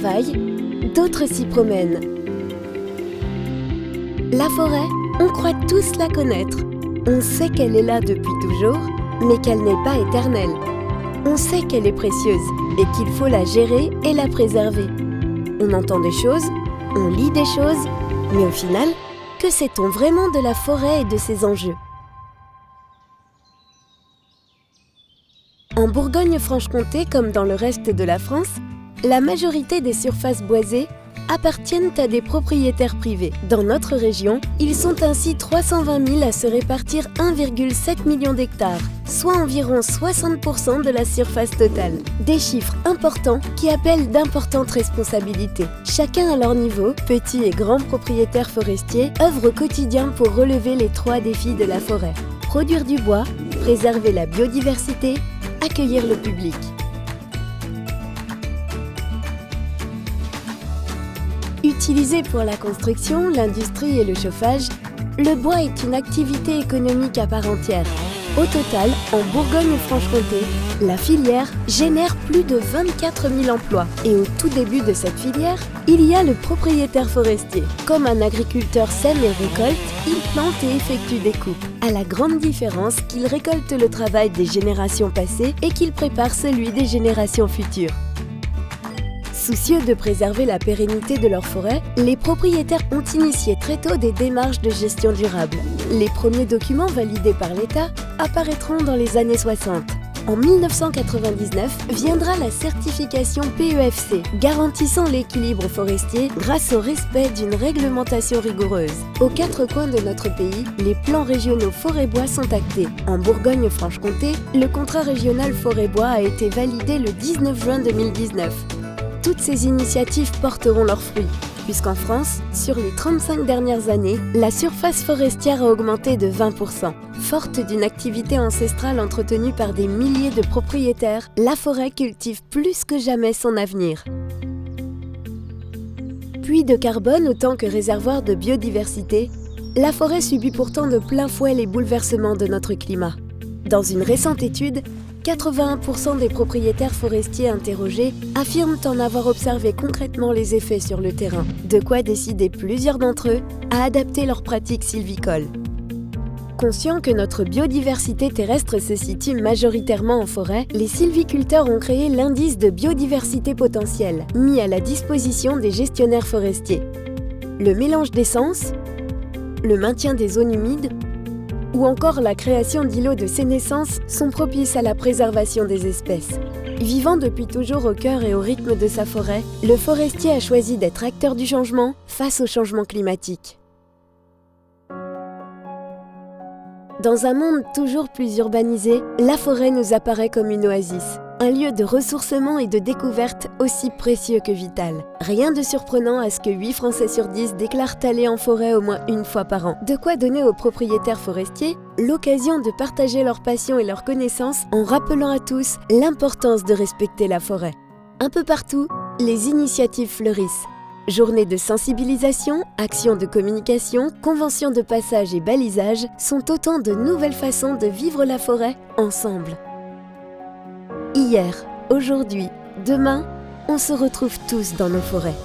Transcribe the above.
travaillent, d'autres s'y promènent. La forêt, on croit tous la connaître. On sait qu'elle est là depuis toujours, mais qu'elle n'est pas éternelle. On sait qu'elle est précieuse et qu'il faut la gérer et la préserver. On entend des choses, on lit des choses, mais au final, que sait-on vraiment de la forêt et de ses enjeux ? En Bourgogne-Franche-Comté, comme dans le reste de la France, la majorité des surfaces boisées appartiennent à des propriétaires privés. Dans notre région, ils sont ainsi 320 000 à se répartir 1,7 million d'hectares, soit environ 60% de la surface totale. Des chiffres importants qui appellent d'importantes responsabilités. Chacun à leur niveau, petits et grands propriétaires forestiers, œuvrent au quotidien pour relever les 3 défis de la forêt. Produire du bois, préserver la biodiversité, accueillir le public. Utilisé pour la construction, l'industrie et le chauffage, le bois est une activité économique à part entière. Au total, en Bourgogne-Franche-Comté, la filière génère plus de 24 000 emplois. Et au tout début de cette filière, il y a le propriétaire forestier. Comme un agriculteur sème et récolte, il plante et effectue des coupes. À la grande différence qu'il récolte le travail des générations passées et qu'il prépare celui des générations futures. Soucieux de préserver la pérennité de leur forêt, les propriétaires ont initié très tôt des démarches de gestion durable. Les premiers documents validés par l'État apparaîtront dans les années 60. En 1999 viendra la certification PEFC, garantissant l'équilibre forestier grâce au respect d'une réglementation rigoureuse. Aux 4 coins de notre pays, les plans régionaux forêt-bois sont actés. En Bourgogne-Franche-Comté, le contrat régional forêt-bois a été validé le 19 juin 2019. Toutes ces initiatives porteront leurs fruits, puisqu'en France, sur les 35 dernières années, la surface forestière a augmenté de 20%. Forte d'une activité ancestrale entretenue par des milliers de propriétaires, la forêt cultive plus que jamais son avenir. Puits de carbone autant que réservoir de biodiversité, la forêt subit pourtant de plein fouet les bouleversements de notre climat. Dans une récente étude, 81% des propriétaires forestiers interrogés affirment en avoir observé concrètement les effets sur le terrain, de quoi décider plusieurs d'entre eux à adapter leurs pratiques sylvicoles. Conscients que notre biodiversité terrestre se situe majoritairement en forêt, les sylviculteurs ont créé l'indice de biodiversité potentielle, mis à la disposition des gestionnaires forestiers. Le mélange d'essences, le maintien des zones humides, ou encore la création d'îlots de sénescence sont propices à la préservation des espèces. Vivant depuis toujours au cœur et au rythme de sa forêt, le forestier a choisi d'être acteur du changement face au changement climatique. Dans un monde toujours plus urbanisé, la forêt nous apparaît comme une oasis, un lieu de ressourcement et de découverte aussi précieux que vital. Rien de surprenant à ce que 8 Français sur 10 déclarent aller en forêt au moins une fois par an. De quoi donner aux propriétaires forestiers l'occasion de partager leur passion et leurs connaissances en rappelant à tous l'importance de respecter la forêt. Un peu partout, les initiatives fleurissent. Journées de sensibilisation, actions de communication, conventions de passage et balisage sont autant de nouvelles façons de vivre la forêt ensemble. Hier, aujourd'hui, demain, on se retrouve tous dans nos forêts.